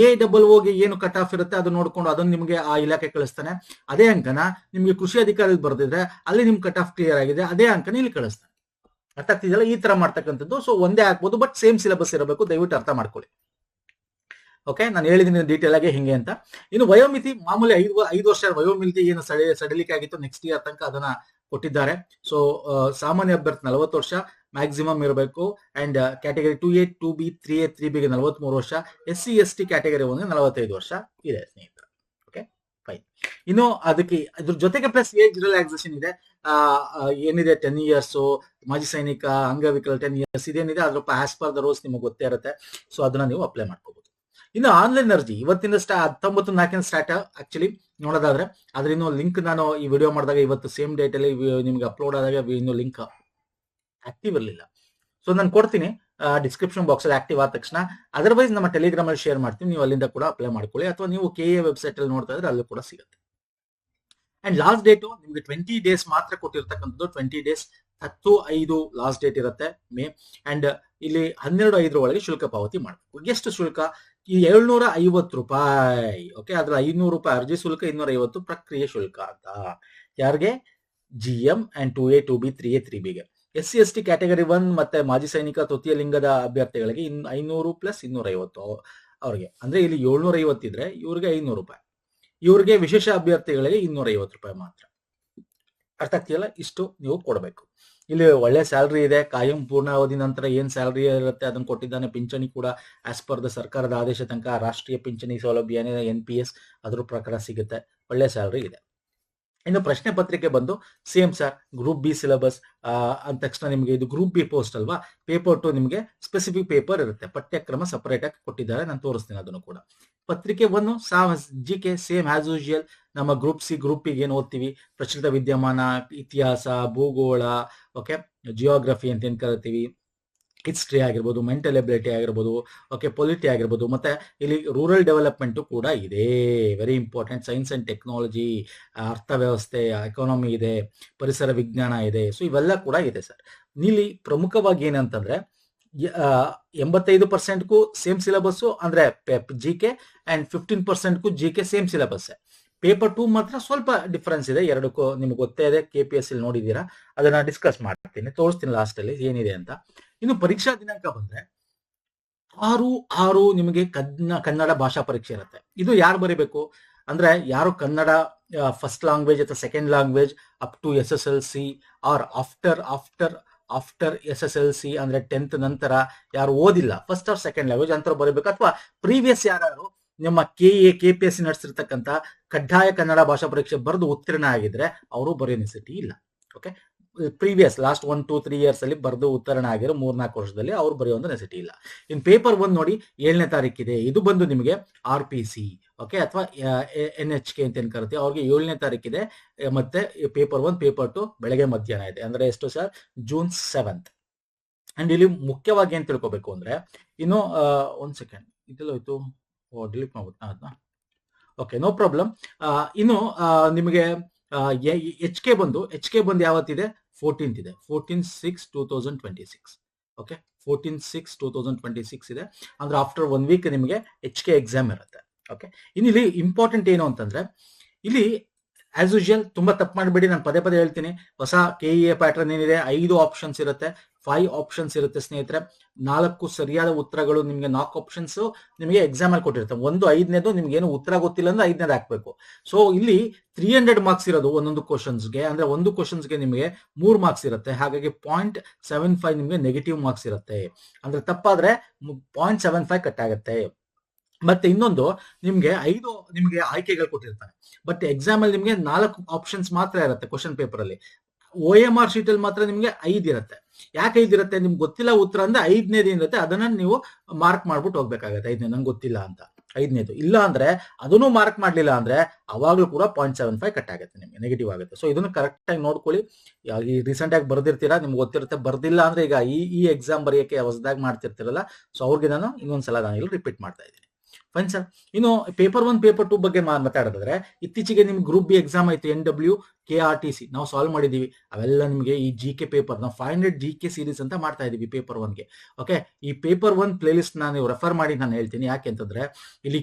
AOಗೆ ಏನು ಕಟ್ ಆಫ್ ಇರುತ್ತೆ ಅದು ನೋಡ್ಕೊಂಡು ಅದನ್ನು ನಿಮಗೆ ಆ ಇಲಾಖೆ ಕಳಿಸ್ತಾನೆ. ಅದೇ ಅಂಕನ ನಿಮ್ಗೆ ಕೃಷಿ ಅಧಿಕಾರಿ ಬರ್ದಿದ್ರೆ ಅಲ್ಲಿ ನಿಮ್ ಕಟ್ ಆಫ್ ಕ್ಲಿಯರ್ ಆಗಿದೆ, ಅದೇ ಅಂಕನ ಇಲ್ಲಿ ಕಳಿಸ್ತಾನೆ. ಅರ್ಥ ಆಗ್ತಿದೆಯಲ್ಲ? ಈ ತರ ಮಾಡ್ತಕ್ಕಂಥದ್ದು. ಸೊ ಒಂದೇ ಹಾಕ್ಬೋದು, ಬಟ್ ಸೇಮ್ ಸಿಲೆಬಸ್ ಇರಬೇಕು. ದಯವಿಟ್ಟು ಅರ್ಥ ಮಾಡ್ಕೊಳ್ಳಿ. ಓಕೆ, ನಾನು ಹೇಳಿದ್ದೀನಿ ಡೀಟೇಲ್ ಆಗಿ ಹಿಂಗೆ ಅಂತ. ಇನ್ನು ವಯೋಮಿತಿ ಮಾಮೂಲಿ 5 ವರ್ಷ ವಯೋಮಿತಿ ಏನು ಸಡಿಲಿಕೆ ಆಗಿತ್ತು ನೆಕ್ಸ್ಟ್ ಇಯರ್ ತನಕ ಅದನ್ನ ಕೊಟ್ಟಿದ್ದಾರೆ. ಸೊ ಸಾಮಾನ್ಯ ಅಭ್ಯರ್ಥಿ 40 ವರ್ಷ ಮ್ಯಾಕ್ಸಿಮಮ್ ಇರಬೇಕು. And category 2A 2B 3A 3Bಗೆ 43 ವರ್ಷ, SC ST ಕ್ಯಾಟಗರಿ 1ಗೆ 45 ವರ್ಷ ಇದೆ ಸ್ನೇಹಿತರೆ. Okay, fine. ಇನ್ನು ಅದಕ್ಕೆ ಇದ್ರ ಜೊತೆಗೆ ಪ್ಲಸ್ ಏಜ್ ರಿಲ್ಯಾಕ್ಸೇಷನ್ ಇದೆ. ಏನಿದೆ 10 ಇಯರ್ಸ್, ಮಾಜಿ ಸೈನಿಕ, ಅಂಗವಿಕಲ 10 ಇಯರ್ಸ್ ಇದೇನಿದೆ ಅದ್ರ ಆಸ್ ಪರ್ ದ ರೂಲ್ಸ್ ನಿಮಗೆ ಗೊತ್ತೇ ಇರುತ್ತೆ. ಸೊ ಅದನ್ನ ನೀವು ಅಪ್ಲೈ ಮಾಡ್ಕೋಬಹುದು. ಇನ್ನು ಆನ್ಲೈನ್ ಅರ್ಜಿ ಇವತ್ತಿನ 19/4 ಸ್ಟಾರ್ಟ್ ಆಕ್ಚುಲಿ ನೋಡೋದಾದ್ರೆ, ಅದ್ರ ಇನ್ನು ಲಿಂಕ್ ನಾನು ಈ ವಿಡಿಯೋ ಮಾಡಿದಾಗ ಇವತ್ತು ಸೇಮ್ ಡೇಟ್ ಅಲ್ಲಿ ನಿಮ್ಗೆ ಅಪ್ಲೋಡ್ ಆದಾಗ ಇನ್ನು ಲಿಂಕ್ ಆಕ್ಟಿವ್ ಇರಲಿಲ್ಲ. ಸೊ ನಾನು ಕೊಡ್ತೀನಿ ಡಿಸ್ಕ್ರಿಪ್ಷನ್ ಬಾಕ್ಸ್ ಅಲ್ಲಿ ಆಕ್ಟಿವ್ ಆದ ತಕ್ಷಣ. ಅದರ್ವೈಸ್ ನಮ್ಮ ಟೆಲಿಗ್ರಾಮ್ ಅಲ್ಲಿ ಶೇರ್ ಮಾಡ್ತೀನಿ, ನೀವು ಅಲ್ಲಿಂದ ಕೂಡ ಅಪ್ಲೈ ಮಾಡ್ಕೊಳ್ಳಿ. ಅಥವಾ ನೀವು KA ವೆಬ್ಸೈಟ್ ಅಲ್ಲಿ ನೋಡ್ತಾ ಇದ್ರೆ ಅಲ್ಲೂ ಕೂಡ ಸಿಗುತ್ತೆ. ಅಂಡ್ ಲಾಸ್ಟ್ ಡೇಟು ನಿಮ್ಗೆ 20 ಡೇಸ್ ಮಾತ್ರ ಕೊಟ್ಟಿರ್ತಕ್ಕಂಥದ್ದು. 20 ಡೇಸ್ 10/5 ಲಾಸ್ಟ್ ಡೇಟ್ ಇರುತ್ತೆ ಮೇ. ಅಂಡ್ ಇಲ್ಲಿ 12/5 ಒಳಗೆ ಶುಲ್ಕ ಪಾವತಿ ಮಾಡಬೇಕು. ಎಷ್ಟು ಶುಲ್ಕ? ಈ ₹750. ಓಕೆ, ಅದ್ರ ₹500 ಅರ್ಜಿ ಶುಲ್ಕ, 250 ಪ್ರಕ್ರಿಯೆ ಶುಲ್ಕ ಅಂತ. ಯಾರಿಗೆ? GM and 2A 2B 3A 3Bಗೆ. SC ST category 1 ಮತ್ತೆ ಮಾಜಿ ಸೈನಿಕ ತೃತೀಯ ಲಿಂಗದ ಅಭ್ಯರ್ಥಿಗಳಿಗೆ 500 + 250 ಅವ್ರಿಗೆ. ಅಂದ್ರೆ ಇಲ್ಲಿ 750 ಇದ್ರೆ ಇವ್ರಿಗೆ ₹500. ಇವ್ರಿಗೆ ವಿಶೇಷ ಅಭ್ಯರ್ಥಿಗಳಿಗೆ ₹250 ಮಾತ್ರ. ಅರ್ಥ ಆಗ್ತಿಲ್ಲ? ಇಷ್ಟು ನೀವು ಕೊಡಬೇಕು. ಇಲ್ಲಿ ಒಳ್ಳೆ ಸ್ಯಾಲ್ರಿ ಇದೆ. ಕಾಯಂ ಪೂರ್ಣಾವಧಿ ನಂತರ ಏನ್ ಸ್ಯಾಲ್ರಿ ಇರುತ್ತೆ ಅದನ್ನ ಕೊಟ್ಟಿದ್ದಾನೆ. ಪಿಂಚಣಿ ಕೂಡ ಆಸ್ ಪರ್ ದ ಸರ್ಕಾರದ ಆದೇಶ ತನಕ ರಾಷ್ಟ್ರೀಯ ಪಿಂಚಣಿ ಸೌಲಭ್ಯ ಏನಿದೆ NPS ಅದ್ರ ಪ್ರಕಾರ ಸಿಗುತ್ತೆ. ಒಳ್ಳೆ ಸ್ಯಾಲ್ರಿ ಇದೆ. ಇನ್ನು ಪ್ರಶ್ನೆ ಪತ್ರಿಕೆ ಬಂದು same sir, group B syllabus ಅಂದ ತಕ್ಷಣ ನಿಮಗೆ ಇದು ಗ್ರೂಪ್ B ಪೋಸ್ಟ್ ಅಲ್ವಾ. ಪೇಪರ್ 2 ನಿಮಗೆ ಸ್ಪೆಸಿಫಿಕ್ ಪೇಪರ್ ಇರುತ್ತೆ. ಪಠ್ಯಕ್ರಮ ಸಪರೇಟ್ ಆಗಿ ಕೊಟ್ಟಿದ್ದಾರೆ, ನಾನು ತೋರಿಸ್ತೀನಿ ಅದನ್ನು ಕೂಡ. ಪತ್ರಿಕೆ 1 GK ಸೇಮ್ ಆಸ್ ಯೂಶುವಲ್. ನಮ್ಮ ಗ್ರೂಪ್ C ಗ್ರೂಪ್ P ಏನು ಓದ್ತೀವಿ, ಪ್ರಚಲಿತ ವಿದ್ಯಮಾನ, ಇತಿಹಾಸ, ಭೂಗೋಳ, ಓಕೆ, ಜಿಯೋಗ್ರಫಿ ಅಂತ ಏನ್ ಕರಿತೀವಿ, ಹಿಸ್ಟ್ರಿ ಆಗಿರ್ಬೋದು, ಮೆಂಟಲ್ ಎಬಿಲಿಟಿ ಆಗಿರ್ಬೋದು, ಓಕೆ, ಪೊಲಿಟಿ ಆಗಿರ್ಬೋದು, ಮತ್ತೆ ಇಲ್ಲಿ ರೂರಲ್ ಡೆವಲಪ್ಮೆಂಟ್ ಕೂಡ ಇದೆ, very important. Science and technology, ಅರ್ಥವ್ಯವಸ್ಥೆ, ಎಕಾನಮಿ ಇದೆ, ಪರಿಸರ ವಿಜ್ಞಾನ ಇದೆ. ಸೊ ಇವೆಲ್ಲ ಕೂಡ ಇದೆ ಸರ್. ಇಲ್ಲಿ ಪ್ರಮುಖವಾಗಿ ಏನಂತಂದ್ರೆ 85%ಗೂ ಸೇಮ್ ಸಿಲೆಬಸ್ ಅಂದ್ರೆ GK ಅಂಡ್ 15%ಗೂ GK ಸೇಮ್ ಸಿಲೆಬಸ್. ಪೇಪರ್ 2 ಮಾತ್ರ ಸ್ವಲ್ಪ ಡಿಫರೆನ್ಸ್ ಇದೆ. ಎರಡಕ್ಕೂ ನಿಮ್ಗೆ ಗೊತ್ತೇ ಇದೆ, KPSC ನೋಡಿದೀರಾ, ಅದನ್ನ ಡಿಸ್ಕಸ್ ಮಾಡ್ತೀನಿ, ತೋರಿಸ್ತೀನಿ ಲಾಸ್ಟ್ ಅಲ್ಲಿ ಏನಿದೆ ಅಂತ. ಇನ್ನು ಪರೀಕ್ಷಾ ದಿನಾಂಕ ಬಂದ್ರೆ 6/6 ನಿಮಗೆ ಕನ್ನಡ ಭಾಷಾ ಪರೀಕ್ಷೆ ಇರುತ್ತೆ. ಇದು ಯಾರು ಬರೀಬೇಕು? ಅಂದ್ರೆ ಯಾರು ಕನ್ನಡ ಫಸ್ಟ್ ಲ್ಯಾಂಗ್ವೇಜ್ ಅಥವಾ second language up to SSLC or after SSLC ಅಂದ್ರೆ 10th ನಂತರ ಯಾರು ಓದಿಲ್ಲ ಫಸ್ಟ್ ಆರ್ ಸೆಕೆಂಡ್ ಲ್ಯಾಂಗ್ವೇಜ್ ಅಂತ ಬರೀಬೇಕು, ಅಥವಾ ಪ್ರೀವಿಯಸ್ ಯಾರು ನಿಮ್ಮ KPSC ನಡೆಸಿರ್ತಕ್ಕಂಥ ಕಡ್ಡಾಯ ಕನ್ನಡ ಭಾಷಾ ಪರೀಕ್ಷೆ ಬರೆದು ಉತ್ತೀರ್ಣ ಆಗಿದ್ರೆ ಅವರು ಬರೆಯೋ ನೆಸಿಟಿ ಇಲ್ಲ. ಓಕೆ, ಪ್ರೀವಿಯಸ್ ಲಾಸ್ಟ್ 1-2-3 ಇಯರ್ಸ್ ಅಲ್ಲಿ ಬರೆದು ಉತ್ತೀರ್ಣ ಆಗಿರೋ 3-4 ವರ್ಷದಲ್ಲಿ ಅವ್ರು ಬರೆಯೋ ಒಂದು ನೆಸಿಟಿ ಇಲ್ಲ. ಇನ್ ಪೇಪರ್ 1 ನೋಡಿ 7ನೇ ತಾರೀಕಿದೆ, ಇದು ಬಂದು ನಿಮಗೆ RPC ಓಕೆ ಅಥವಾ NHK ಅಂತ ಏನ್ ಕರಿತೀವಿ ಅವ್ರಿಗೆ 7ನೇ ತಾರೀಕಿದೆ. ಮತ್ತೆ ಪೇಪರ್ 1 ಪೇಪರ್ 2 ಬೆಳಗ್ಗೆ ಮಧ್ಯಾಹ್ನ ಇದೆ, ಅಂದ್ರೆ ಎಷ್ಟು ಸರ್? June 7th. ಅಂಡ್ ಇಲ್ಲಿ ಮುಖ್ಯವಾಗಿ ಏನ್ ತಿಳ್ಕೊಬೇಕು ಅಂದ್ರೆ ಇನ್ನು ಒಂದ್ ಸೆಕೆಂಡ್ ಇದೆಲ್ಲ ಹೋಯ್ತು, ಡಿಲೀಟ್ ಮಾಡ್ಬೋದು ಅದನ್ನ. Okay, no problem. ಇನ್ನು ನಿಮಗೆ HK ಬಂದು ಯಾವತ್ತಿದೆ? 14th ಇದೆ, 14/6/2026. ಓಕೆ, 14/6/2026 ಇದೆ, ಅಂದ್ರೆ ಆಫ್ಟರ್ 1 ವೀಕ್ ನಿಮಗೆ HK ಎಕ್ಸಾಮ್ ಇರುತ್ತೆ. ಓಕೆ, ಇಲ್ಲಿ ಇಂಪಾರ್ಟೆಂಟ್ ಏನು ಅಂತಂದ್ರೆ ಇಲ್ಲಿ ಆಸ್ ಯೂಶುವಲ್ ತುಂಬಾ ತಪ್ಪು ಮಾಡಬೇಡಿ, ನಾನು ಪದೇ ಹೇಳ್ತೀನಿ. ಹೊಸ KEA ಪ್ಯಾಟರ್ನ್ ಏನಿದೆ 5 ಆಪ್ಷನ್ಸ್ ಇರುತ್ತೆ, 5 ಆಪ್ಷನ್ಸ್ ಇರುತ್ತೆ ಸ್ನೇಹಿತರೆ. 4 ಸರಿಯಾದ ಉತ್ತರಗಳು ನಿಮಗೆ, 4 ಆಪ್ಷನ್ಸ್ ನಿಮಗೆ ಎಕ್ಸಾಮ್ ಅಲ್ಲಿ ಕೊಟ್ಟಿರುತ್ತೆ. 5ನೇದು ನಿಮ್ಗೆ ಏನು ಉತ್ತರ ಗೊತ್ತಿಲ್ಲ ಅಂದ್ರೆ 5ನೇದು ಹಾಕ್ಬೇಕು. ಸೊ ಇಲ್ಲಿ 300 ಮಾರ್ಕ್ಸ್ ಇರೋದು ಒಂದೊಂದು ಕ್ವಶನ್ಸ್ಗೆ, ಅಂದ್ರೆ ಒಂದು ಕ್ವಶನ್ಸ್ಗೆ ನಿಮಗೆ 3 ಮಾರ್ಕ್ಸ್ ಇರುತ್ತೆ. ಹಾಗಾಗಿ 0.75 ನಿಮಗೆ ನೆಗೆಟಿವ್ ಮಾರ್ಕ್ಸ್ ಇರುತ್ತೆ. ಅಂದ್ರೆ ತಪ್ಪಾದ್ರೆ 0.75 ಕಟ್ ಆಗುತ್ತೆ. ಮತ್ತೆ ಇನ್ನೊಂದು ನಿಮ್ಗೆ 5 ನಿಮ್ಗೆ ಆಯ್ಕೆಗಳು ಕೊಟ್ಟಿರ್ತಾರೆ, ಬಟ್ ಎಕ್ಸಾಮ್ ಅಲ್ಲಿ ನಿಮ್ಗೆ 4 ಆಪ್ಷನ್ಸ್ ಮಾತ್ರ ಇರುತ್ತೆ ಕ್ವಶನ್ ಪೇಪರ್ ಅಲ್ಲಿ. OMR ಶೀಟ್ ಅಲ್ಲಿ ಮಾತ್ರ ನಿಮ್ಗೆ 5 ಇರುತ್ತೆ. ಯಾಕೆ 5 ಇರುತ್ತೆ? ನಿಮ್ಗೆ ಗೊತ್ತಿಲ್ಲ ಉತ್ತರ ಅಂದ್ರೆ 5ನೇದು ಏನಿರುತ್ತೆ ಅದನ್ನ ನೀವು ಮಾರ್ಕ್ ಮಾಡ್ಬಿಟ್ಟು ಹೋಗ್ಬೇಕಾಗತ್ತೆ. 5ನೇದು ನಂಗೆ ಗೊತ್ತಿಲ್ಲ ಅಂತ 5ನೇದು, ಇಲ್ಲ ಅಂದ್ರೆ ಅದನ್ನು ಮಾರ್ಕ್ ಮಾಡ್ಲಿಲ್ಲ ಅಂದ್ರೆ ಅವಾಗ್ಲೂ ಕೂಡ 0.75 ಕಟ್ ಆಗುತ್ತೆ, ನಿಮ್ಗೆ ನೆಗೆಟಿವ್ ಆಗುತ್ತೆ. ಸೊ ಇದನ್ನು ಕರೆಕ್ಟ್ ಆಗಿ ನೋಡ್ಕೊಳ್ಳಿ. ಈ ರೀಸೆಂಟ್ ಆಗಿ ಬರ್ದಿರ್ತೀರಾ, ನಿಮ್ಗೆ ಗೊತ್ತಿರುತ್ತೆ. ಬರ್ದಿಲ್ಲ ಅಂದ್ರೆ ಈಗ ಈ ಎಕ್ಸಾಮ್ ಬರೆಯಕ್ಕೆ ಹೊಸದಾಗಿ ಮಾಡ್ತಿರ್ತಿರಲ್ಲ, ಸೊ ಅವ್ರಿಗೆ ನಾನು ಇನ್ನೊಂದ್ಸಲ ನಾನು ಇಲ್ಲಿ ರಿಪೀಟ್ ಮಾಡ್ತಾ ಇದ್ದೀನಿ. Fine sir. ಇನ್ನು ಪೇಪರ್ 1 ಪೇಪರ್ 2 ಬಗ್ಗೆ ಮಾತಾಡೋದಾದ್ರೆ, ಇತ್ತೀಚೆಗೆ ನಿಮ್ಗೆ ಗ್ರೂಪ್ ಬಿ ಎಕ್ಸಾಮ್ ಆಯ್ತು, NW KRTC ನಾವು ಸಾಲ್ವ್ ಮಾಡಿದೀವಿ. ಅವೆಲ್ಲ ನಿಮಗೆ ಈ GK ಪೇಪರ್ ನಾವು 500 GK ಸೀರೀಸ್ ಅಂತ ಮಾಡ್ತಾ ಇದೀವಿ ಪೇಪರ್ 1ಗೆ. ಓಕೆ, ಈ ಪೇಪರ್ 1 ಪ್ಲೇ ಲಿಸ್ಟ್ ನಾನು ರೆಫರ್ ಮಾಡಿ ನಾನು ಹೇಳ್ತೀನಿ. ಯಾಕೆ ಅಂತಂದ್ರೆ ಇಲ್ಲಿ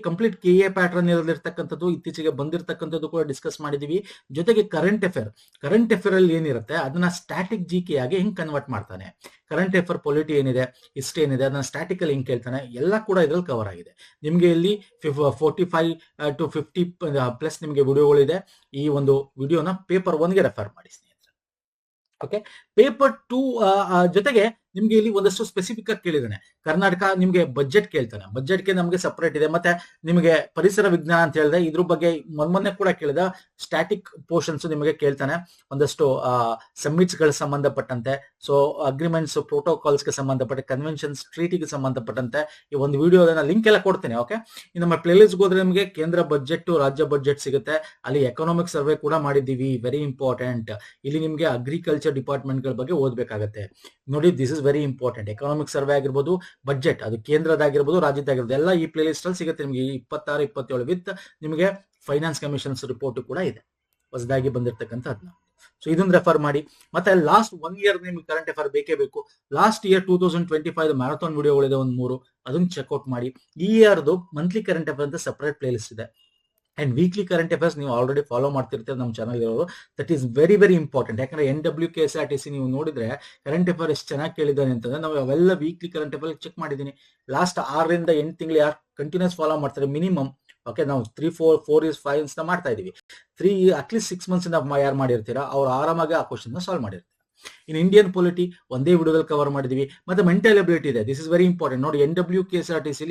ಕಂಪ್ಲೀಟ್ KA ಪ್ಯಾಟರ್ನ್ ಇರಲಿರ್ತಕ್ಕಂಥದ್ದು, ಇತ್ತೀಚೆಗೆ ಬಂದಿರತಕ್ಕಂಥದ್ದು ಕೂಡ ಡಿಸ್ಕಸ್ ಮಾಡಿದೀವಿ. ಜೊತೆಗೆ ಕರೆಂಟ್ ಅಫೇರ್ ಅಲ್ಲಿ ಏನಿರುತ್ತೆ ಅದನ್ನ ಸ್ಟ್ಯಾಟಿಕ್ GK ಆಗಿ ಹೆಂಗ್ ಕನ್ವರ್ಟ್ ಮಾಡ್ತಾನೆ, ಕರೆಂಟ್ ಅಫೇರ್ ಪೊಲಿಟಿ ಏನಿದೆ, ಹಿಸ್ಟ್ರಿ ಏನಿದೆ ಅದನ್ನ ಸ್ಟ್ಯಾಟಿಕಲ್ ಹೆಂಗ್ ಕೇಳ್ತಾನೆ, ಎಲ್ಲ ಕೂಡ ಇದ್ರಲ್ಲಿ ಕವರ್ ಆಗಿದೆ. ನಿಮ್ಗೆ ಇಲ್ಲಿ 45 to 50 ಪ್ಲಸ್ ನಿಮಗೆ ವಿಡಿಯೋಗಳಿದೆ. ಈ ಒಂದು ವಿಡಿಯೋನ ಪೇಪರ್ 1ಗೆ ರೆಫರ್ ಮಾಡಿ ಸ್ನೇಹಿತರೆ. ಓಕೆ, ಪೇಪರ್ 2 ಜೊತೆಗೆ ನಿಮ್ಗೆ ಇಲ್ಲಿ ಒಂದಷ್ಟು ಸ್ಪೆಸಿಫಿಕ್ ಆಗಿ ಕೇಳಿದಾನೆ. ಕರ್ನಾಟಕ ನಿಮ್ಗೆ ಬಜೆಟ್ ಕೇಳ್ತಾನೆ, ಬಜೆಟ್ಗೆ ನಮ್ಗೆ ಸಪರೇಟ್ ಇದೆ. ಮತ್ತೆ ನಿಮಗೆ ಪರಿಸರ ವಿಜ್ಞಾನ ಅಂತ ಹೇಳಿದೆ, ಇದ್ರ ಬಗ್ಗೆ ಮೊನ್ನೆ ಕೂಡ ಕೇಳಿದ ಸ್ಟ್ಯಾಟಿಕ್ ಪೋರ್ಷನ್ಸ್ ನಿಮಗೆ ಕೇಳ್ತಾನೆ. ಒಂದಷ್ಟು ಸಮ್ಮಿಟ್ಸ್ ಗಳಿಗೆ ಸಂಬಂಧಪಟ್ಟಂತೆ, ಸೊ ಅಗ್ರಿಮೆಂಟ್ಸ್, ಪ್ರೋಟೋಕಾಲ್ಸ್ ಗೆ ಸಂಬಂಧಪಟ್ಟ, ಕನ್ವೆನ್ಷನ್ಸ್, ಟ್ರೀಟಿಗೆ ಸಂಬಂಧಪಟ್ಟಂತೆ ಈ ಒಂದು ವಿಡಿಯೋದ ಲಿಂಕ್ ಎಲ್ಲ ಕೊಡ್ತೇನೆ. ಓಕೆ, ಇನ್ನು ನಮ್ಮ ಪ್ಲೇ ಲಿಸ್ಟ್ ಹೋದ್ರೆ ನಿಮಗೆ ಕೇಂದ್ರ ಬಜೆಟ್, ರಾಜ್ಯ ಬಜೆಟ್ ಸಿಗುತ್ತೆ. ಅಲ್ಲಿ ಎಕನಾಮಿಕ್ ಸರ್ವೆ ಕೂಡ ಮಾಡಿದ್ದೀವಿ, ವೆರಿ ಇಂಪಾರ್ಟೆಂಟ್. ಇಲ್ಲಿ ನಿಮ್ಗೆ ಅಗ್ರಿಕಲ್ಚರ್ ಡಿಪಾರ್ಟ್ಮೆಂಟ್ ಗಳ ಬಗ್ಗೆ ಓದ್ಬೇಕಾಗತ್ತೆ ನೋಡಿ. This is very important. Economic survey ಆಗಿರ್ಬೋದು, ಬಜೆಟ್ ಅದು ಕೇಂದ್ರದಾಗಿರ್ಬೋದು, ರಾಜ್ಯದಾಗಿರ್ಬೋದು, ಎಲ್ಲ ಈ ಪ್ಲೇ ಲಿಸ್ಟ್ ಅಲ್ಲಿ ಸಿಗುತ್ತೆ ನಿಮಗೆ. 26-27 ವಿತ್ ನಿಮಗೆ ಫೈನಾನ್ಸ್ ಕಮಿಷನ್ಸ್ ರಿಪೋರ್ಟ್ ಕೂಡ ಇದೆ, ಹೊಸದಾಗಿ ಬಂದಿರತಕ್ಕಂಥದ್ನ. ಸೊ ಇದನ್ನ ರೆಫರ್ ಮಾಡಿ. ಮತ್ತೆ ಲಾಸ್ಟ್ 1 ಇಯರ್ ನಿಮ್ಗೆ ಕರೆಂಟ್ ಅಫೇರ್ ಬೇಕೇ ಬೇಕು. ಲಾಸ್ಟ್ ಇಯರ್ 2025 ಮ್ಯಾರಥಾನ್ ವಿಡಿಯೋಗಳಿದೆ ಒಂದು 3, ಅದನ್ನ ಚೆಕ್ಔಟ್ ಮಾಡಿ. ಈ ಇಯರ್ದು ಮಂತ್ಲಿ ಕರೆಂಟ್ ಅಫೇರ್ ಅಂತ ಸಪರೇಟ್ ಪ್ಲೇ ಲಿಸ್ಟ್ ಇದೆ. ಅಂಡ್ ವೀಕ್ಲಿ ಕರೆಂಟ್ ಅಫೇರ್ಸ್ ನೀವು ಆಲ್ರೆಡಿ ಫಾಲೋ ಮಾಡ್ತಿರ್ತೀರ ನಮ್ಮ ಚಾನಲ್ ಇರೋರು. That is very important. ಯಾಕಂದ್ರೆ NW KSRTC ನೀವು ನೋಡಿದ್ರೆ ಕರೆಂಟ್ ಅಫೇರ್ ಎಷ್ಟು ಚೆನ್ನಾಗಿ ಕೇಳಿದ್ದಾನೆ ಅಂತಂದ್ರೆ ನಾವು ಅವೆಲ್ಲ ವೀಕ್ಲಿ ಕರೆಂಟ್ ಅಫೇರ್ ಚೆಕ್ ಮಾಡಿದ್ದೀನಿ. ಲಾಸ್ಟ್ 6 ರಿಂದ 8 ತಿಂಗಳು ಯಾರು ಕಂಟಿನ್ಯೂಸ್ ಫಾಲೋ ಮಾಡ್ತಾರೆ ಮಿನಿಮಮ್, ಓಕೆ, ನಾವು 3-4 ಇಯರ್ಸ್ 5 ಇಯರ್ಸ್ ಮಾಡ್ತಾ ಇದೀವಿ. 3 ಅಟ್ಲೀಸ್ಟ್ 6 ಮಂತ್ಸ್ ಯಾರು ಮಾಡಿರ್ತೀರಾ ಅವ್ರು ಆರಾಮಾಗಿ ಆ ಕ್ವಶನ್ ಸಾಲ್ವ್ ಮಾಡಿರ್ತಾರೆ. ಇನ್ ಇಂಡಿಯನ್ ಪೊಲಿಟಿ ಒಂದೇ ವಿಡಿಯೋದಲ್ಲಿ ಕವರ್ ಮಾಡಿದೀವಿ. ಮತ್ತೆ ಮೆಂಟಲ್ ಎಬಿಲಿಟಿ ಇದೆ, ದಿಸ್ ಇಸ್ ವೆರಿ ಇಂಪಾರ್ಟೆಂಟ್. ನೋಡಿ, NW KSRTC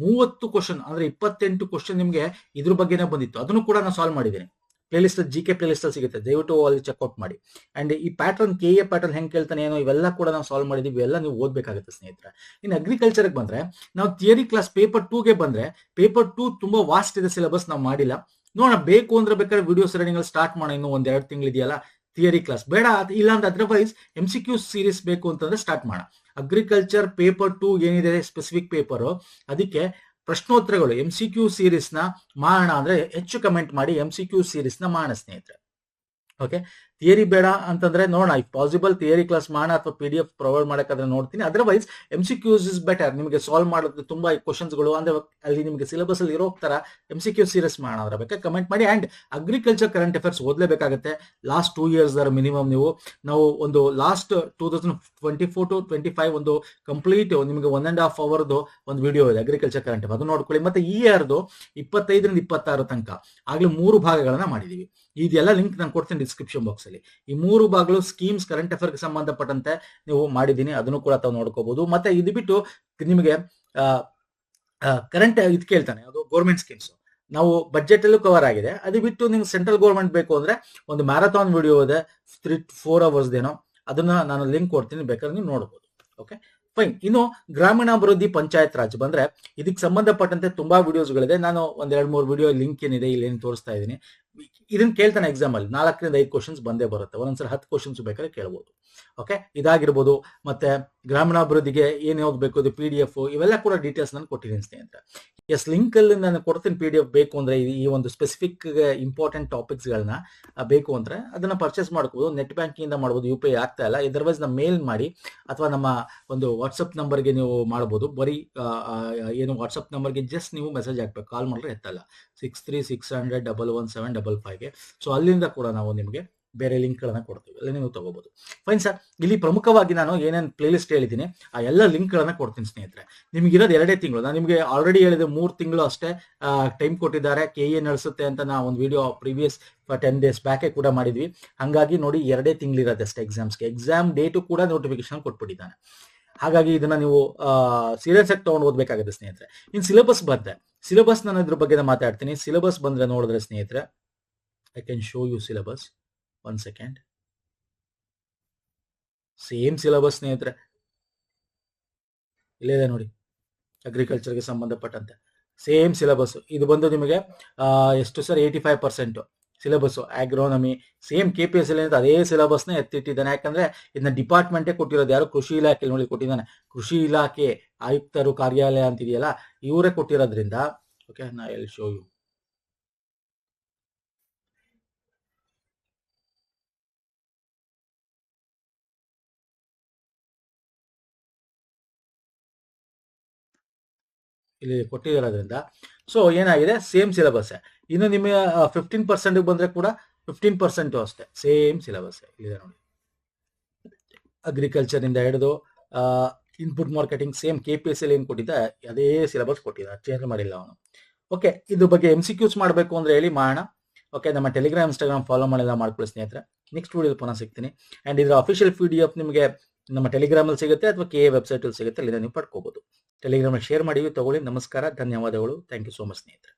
30 ಕ್ವಶನ್ ಅಂದ್ರೆ 28 ಕ್ವಶನ್ ನಿಮ್ಗೆ ಇದ್ರ ಬಗ್ಗೆನೇ ಬಂದಿತ್ತು, ಅದನ್ನು ಕೂಡ ನಾನು ಸಾಲ್ವ್ ಮಾಡಿದ್ದೀನಿ. Play list GK play list ಅಲ್ಲಿ ಸಿಗುತ್ತೆ, ದಯವಿಟ್ಟು ಅಲ್ಲಿ ಚೆಕ್ಔಟ್ ಮಾಡಿ. ಅಂಡ್ ಈ ಪ್ಯಾಟರ್ನ್ KA ಪ್ಯಾಟರ್ನ್ ಹೆಂಗ್ ಕೇಳ್ತಾನೆ ಏನೋ ಇವೆಲ್ಲ ಕೂಡ ನಾವು ಸಾಲ್ವ್ ಮಾಡಿದೀವಿ, ಇವೆಲ್ಲ ನೀವು ಓದ್ಬೇಕಾಗುತ್ತೆ ಸ್ನೇಹಿತರೆ. ಇನ್ನು ಅಗ್ರಿಕಲ್ಚರ್ಗೆ ಬಂದ್ರೆ ನಾವು ಥಿಯರಿ ಕ್ಲಾಸ್ ಪೇಪರ್ 2ಗೆ ಬಂದ್ರೆ, ಪೇಪರ್ 2 ತುಂಬಾ ವಾಸ್ಟ್ ಇದೆ, ಸಿಲೆಬಸ್ ನಾವು ಮಾಡಿಲ್ಲ. ನೋಡೋಣ, ಬೇಕು ಅಂದ್ರೆ ಬೇಕಾದ್ರೆ ವಿಡಿಯೋಸ್ ರನ್ನಿಂಗ್ ಅಲ್ಲಿ ಸ್ಟಾರ್ಟ್ ಮಾಡೋಣ. ಇನ್ನು 1-2 ತಿಂಗಳು ಇದೆಯಲ್ಲ ಥಿಯರಿ ಕ್ಲಾಸ್, ಬೇಡ ಇಲ್ಲ ಅಂದ್ರೆ ಅದರ್ವೈಸ್ MCQ ಸೀರೀಸ್ ಬೇಕು ಅಂತಂದ್ರೆ ಸ್ಟಾರ್ಟ್ ಮಾಡೋಣ. ಅಗ್ರಿಕಲ್ಚರ್ ಪೇಪರ್ 2 ಏನಿದೆ ಸ್ಪೆಸಿಫಿಕ್ ಪೇಪರ್, ಅದಕ್ಕೆ ಪ್ರಶ್ನೋತ್ತರಗಳು MCQ ಸೀರೀಸ್ ನ ಮಾಡೋಣ ಅಂದ್ರೆ ಹೆಚ್ಚು ಕಮೆಂಟ್ ಮಾಡಿ MCQ ಸೀರೀಸ್ ನ ಮಾಡೋಣ ಸ್ನೇಹಿತರೆ. ಓಕೆ, ಥಿಯರಿ ಬೇಡ ಅಂತಂದ್ರೆ ನೋಡೋಣ, ಇಫ್ ಪಾಸಿಬಲ್ ಥಿಯರಿ ಕ್ಲಾಸ್ ಮಾಡೋಣ ಅಥವಾ PDF ಪ್ರೊವೈಡ್ ಮಾಡೋಕ್ಕಾದ್ರೆ ನೋಡ್ತೀನಿ. Otherwise MCQs is better. ನಿಮಗೆ ಸಾಲ್ವ್ ಮಾಡೋದು ತುಂಬಾ ಕ್ವಶನ್ಸ್ಗಳು ಅಂದ್ರೆ ಅಲ್ಲಿ ನಿಮಗೆ ಸಿಲೆಬಸ್ ಅಲ್ಲಿ ಇರೋ ತರ MCQ ಸೀರೀಸ್ ಮಾಡೋಣ. ಅದ್ರ ಬಗ್ಗೆ ಕಮೆಂಟ್ ಮಾಡಿ. ಅಂಡ್ ಅಗ್ರಿಕಲ್ಚರ್ ಕರೆಂಟ್ ಅಫೇರ್ಸ್ ಓದಲೇಬೇಕಾಗುತ್ತೆ. ಲಾಸ್ಟ್ 2 years ಮಿನಿಮಮ್ ನಾವು ಒಂದು ಲಾಸ್ಟ್ 2024 to 25 ಒಂದು ಕಂಪ್ಲೀಟ್ ನಿಮಗೆ 1.5 hour ಒಂದು ವಿಡಿಯೋ ಇದೆ ಅಗ್ರಿಕಲ್ಚರ್ ಕರೆಂಟ್ ಅಫೇರ್ಸ್, ಅದು ನೋಡ್ಕೊಳ್ಳಿ. ಮತ್ತೆ ಈ ಇಯರ್ದು 25 ರಿಂದ 26 ತನಕ ಆಗ್ಲೇ 3 ಭಾಗಗಳನ್ನ ಮಾಡಿದೀವಿ. ಇದೆಲ್ಲ ಲಿಂಕ್ ನಾನು ಕೊಡ್ತೀನಿ ಡಿಸ್ಕ್ರಿಪ್ಷನ್ ಬಾಕ್ಸ್ ಅಲ್ಲಿ. ಈ 3 ಭಾಗಗಳು ಸ್ಕೀಮ್ಸ್ ಕರೆಂಟ್ ಅಫೇರ್ ಗೆ ಸಂಬಂಧಪಟ್ಟಂತೆ ನೀವು ಮಾಡಿದೀನಿ, ಅದನ್ನು ಕೂಡ ತಾವು ನೋಡ್ಕೋಬಹುದು. ಮತ್ತೆ ಇದು ಬಿಟ್ಟು ನಿಮಗೆ ಕರೆಂಟ್ ಇದು ಕೇಳ್ತಾನೆ, ಅದು ಗೌರ್ಮೆಂಟ್ ಸ್ಕೀಮ್ಸ್ ನಾವು ಬಜೆಟ್ ಅಲ್ಲೂ ಕವರ್ ಆಗಿದೆ. ಅದು ಬಿಟ್ಟು ನಿಮ್ಗೆ ಸೆಂಟ್ರಲ್ ಗೌರ್ಮೆಂಟ್ ಬೇಕು ಅಂದ್ರೆ ಒಂದು ಮ್ಯಾರಥಾನ್ ವಿಡಿಯೋ ಇದೆ 3-4 hours ಏನೋ, ಅದನ್ನ ನಾನು ಲಿಂಕ್ ಕೊಡ್ತೀನಿ, ಬೇಕಾದ್ರೆ ನೀವು ನೋಡಬಹುದು. Okay fine. ಇನ್ನು ಗ್ರಾಮೀಣಾಭಿವೃದ್ಧಿ ಪಂಚಾಯತ್ ರಾಜ್ ಬಂದ್ರೆ ಇದಕ್ಕೆ ಸಂಬಂಧಪಟ್ಟಂತೆ ತುಂಬಾ ವಿಡಿಯೋಸ್ಗಳಿದೆ. ನಾನು ಒಂದ್ 2-3 ವಿಡಿಯೋ ಲಿಂಕ್ ಏನಿದೆ ಇಲ್ಲಿ ಏನು ತೋರಿಸ್ತಾ ಇದ್ದೀನಿ. ಇದನ್ನ ಕೇಳ್ತಾನೆ ಎಕ್ಸಾಮ್ ಅಲ್ಲಿ 4 ರಿಂದ 5 ಕ್ವಶನ್ಸ್ ಬಂದೇ ಬರುತ್ತೆ. ಒಂದೊಂದ್ಸಲ 10 ಕ್ವಶನ್ಸ್ ಬೇಕಾದ್ರೆ ಕೇಳಬಹುದು. ಓಕೆ ಇದಾಗಿರ್ಬೋದು. ಮತ್ತೆ ಗ್ರಾಮೀಣಾಭಿವೃದ್ಧಿಗೆ ಏನ್ ಹೋಗ್ಬೇಕು, ಇದು PDF ಇವೆಲ್ಲ ಕೂಡ ಡೀಟೇಲ್ಸ್ ನಾನು ಕೊಟ್ಟಿದ್ದೀನಿ ಸ್ನೇಹಿತರೆ. ಎಸ್, ಲಿಂಕ್ ಅಲ್ಲಿ ನಾನು ಕೊಡ್ತೀನಿ PDF. ಬೇಕು ಅಂದ್ರೆ ಈ ಒಂದು ಸ್ಪೆಸಿಫಿಕ್ ಇಂಪಾರ್ಟೆಂಟ್ ಟಾಪಿಕ್ಸ್ ಗಳನ್ನ ಬೇಕು ಅಂದ್ರೆ ಅದನ್ನ ಪರ್ಚೇಸ್ ಮಾಡ್ಕೋಬಹುದು. ನೆಟ್ ಬ್ಯಾಂಕಿಂಗ್ ಇಂದ ಮಾಡಬಹುದು, UPI ಆಗ್ತಾ ಇಲ್ಲ. ಇದರ್ವೈಸ್ ನಮ್ಮ ಮೇಲ್ ಮಾಡಿ ಅಥವಾ ನಮ್ಮ ಒಂದು ವಾಟ್ಸ್ಆಪ್ ನಂಬರ್ಗೆ ನೀವು ಮಾಡಬಹುದು. ಬರೀ ಏನು ವಾಟ್ಸ್ಆಪ್ ನಂಬರ್ಗೆ ಜಸ್ಟ್ ನೀವು ಮೆಸೇಜ್ ಹಾಕ್ಬೇಕು, ಕಾಲ್ ಮಾಡಿದ್ರೆ ಎತ್ತಲ್ಲ. 6360011755 ಸೊ ಅಲ್ಲಿಂದ ಕೂಡ ನಾವು ನಿಮಗೆ ಬೇರೆ ಲಿಂಕ್ ಗಳನ್ನ ಕೊಡ್ತೀವಿ, ಅಲ್ಲಿ ನೀವು ತಗೋಬಹುದು. Fine sir. ಇಲ್ಲಿ ಪ್ರಮುಖವಾಗಿ ನಾನು ಏನೇನು ಪ್ಲೇ ಲಿಸ್ಟ್ ಹೇಳಿದ್ದೀನಿ ಆ ಎಲ್ಲ ಲಿಂಕ್ ಗಳನ್ನ ಕೊಡ್ತೀನಿ ಸ್ನೇಹಿತರೆ. ನಿಮ್ಗೆ ಇರೋದು 2 ತಿಂಗಳು. ನಾನು ನಿಮಗೆ ಆಲ್ರೆಡಿ ಹೇಳಿದೆ 3 ತಿಂಗಳು ಅಷ್ಟೇ ಟೈಮ್ ಕೊಟ್ಟಿದ್ದಾರೆ. KE ನಡೆಸುತ್ತೆ ಅಂತ ನಾವು ಒಂದು ವಿಡಿಯೋ ಪ್ರೀವಿಯಸ್ 10 days ಬ್ಯಾಕೆ ಕೂಡ ಮಾಡಿದ್ವಿ. ಹಂಗಾಗಿ ನೋಡಿ 2 ತಿಂಗಳು ಇರೋದು ಅಷ್ಟೇ ಎಕ್ಸಾಮ್ಸ್ಗೆ. ಎಕ್ಸಾಮ್ ಡೇಟು ಕೂಡ ನೋಟಿಫಿಕೇಶನ್ ಕೊಟ್ಬಿಟ್ಟಿದ್ದಾನೆ. ಹಾಗಾಗಿ ಇದನ್ನ ನೀವು ಸೀರಿಯಸ್ ಆಗಿ ತಗೊಂಡು ಓದ್ಬೇಕಾಗುತ್ತೆ ಸ್ನೇಹಿತರೆ. ಇನ್ ಸಿಲೆಬಸ್ ಬಂದ್ರೆ ಸಿಲೆಬಸ್ ನಾನು ಇದ್ರ ಬಗ್ಗೆ ಮಾತಾಡ್ತೀನಿ. ಸಿಲೆಬಸ್ ಬಂದ್ರೆ ನೋಡಿದ್ರೆ ಸ್ನೇಹಿತರೆ, I can show you syllabus. 1 second. Same syllabus ಸ್ನೇಹಿತರೆ ಇಲ್ಲಿದೆ ನೋಡಿ, ಅಗ್ರಿಕಲ್ಚರ್ಗೆ ಸಂಬಂಧಪಟ್ಟಂತೆ ಸೇಮ್ ಸಿಲೆಬಸ್. ಇದು ಬಂದು ನಿಮಗೆ ಎಷ್ಟು ಸರ್ 85% ಸಿಲೆಬಸ್. ಆಗ್ರೋನಮಿ ಸೇಮ್ KPS ಅಲ್ಲಿ ಅದೇ ಸಿಲೆಬಸ್ನ ಎತ್ತಿಟ್ಟಿದ್ದಾನೆ. ಯಾಕಂದ್ರೆ ಇದನ್ನ ಡಿಪಾರ್ಟ್ಮೆಂಟೇ ಕೊಟ್ಟಿರೋದು. ಯಾರು ಕೃಷಿ ಇಲಾಖೆ ನೋಡಿ ಕೊಟ್ಟಿದ್ದಾನೆ. ಕೃಷಿ ಇಲಾಖೆ ಆಯುಕ್ತರು ಕಾರ್ಯಾಲಯ ಅಂತಿದೆಯಲ್ಲ, ಇವರೇ ಕೊಟ್ಟಿರೋದ್ರಿಂದ. ಓಕೆ ನಾ ಎಲ್ ಶೋ ಯು. ಇಲ್ಲಿ ಕೊಟ್ಟಿರೋದ್ರಿಂದ ಸೊ ಏನಾಗಿದೆ, ಸೇಮ್ ಸಿಲೆಬಸ್. ಇನ್ನು ನಿಮಗೆ 15% ಬಂದ್ರೆ ಕೂಡ 15% ಅಷ್ಟೇ ಸೇಮ್ ಸಿಲೆಬಸ್ ಇಲ್ಲಿದೆ ನೋಡಿ. ಅಗ್ರಿಕಲ್ಚರ್ ಇಂದ ಹಿಡಿದು ಇನ್ಪುಟ್ ಮಾರ್ಕೆಟಿಂಗ್ ಸೇಮ್ KPS ಅಲ್ಲಿ ಏನ್ ಕೊಟ್ಟಿದ್ದ ಅದೇ ಸಿಲೆಬಸ್ ಕೊಟ್ಟಿದ್ದ, ಚೇಂಜ್ ಮಾಡಿಲ್ಲ ಅವನು. ಓಕೆ ಇದ್ರ ಬಗ್ಗೆ MCQs ಮಾಡಬೇಕು ಅಂದ್ರೆ ಹೇಳಿ ಮಾಡೋಣ. ಓಕೆ ನಮ್ಮ ಟೆಲಿಗ್ರಾಮ್ ಇನ್ಸ್ಟಾಗ್ರಾಮ್ ಫಾಲೋ ಮಾಡಿಲ್ಲ ಮಾಡ್ಕೊಳ್ಳಿ ಸ್ನೇಹಿತರೆ. ನೆಕ್ಸ್ಟ್ ವಿಡಿಯೋ ಪುನಃ ಸಿಗ್ತೀನಿ. ಅಂಡ್ ಇದರ ಅಫಿಷಿಯಲ್ PDF ನಿಮಗೆ ನಮ್ಮ ಟೆಲಿಗ್ರಾಮ್ ಅಲ್ಲಿ ಸಿಗುತ್ತೆ ಅಥವಾ KA ವೆಬ್ಸೈಟ್ ಅಲ್ಲಿ ಸಿಗುತ್ತೆ, ಅಲ್ಲಿ ನೀವು ಪಡ್ಕೋಬಹುದು. ಟೆಲಿಗ್ರಾಮ್ ಶೇರ್ ಮಾಡಿ ತಗೊಳ್ಳಿ. ನಮಸ್ಕಾರ, ಧನ್ಯವಾದಗಳು. ಥ್ಯಾಂಕ್ ಯು ಸೋ ಮಚ್ ಸ್ನೇಹಿತರೆ.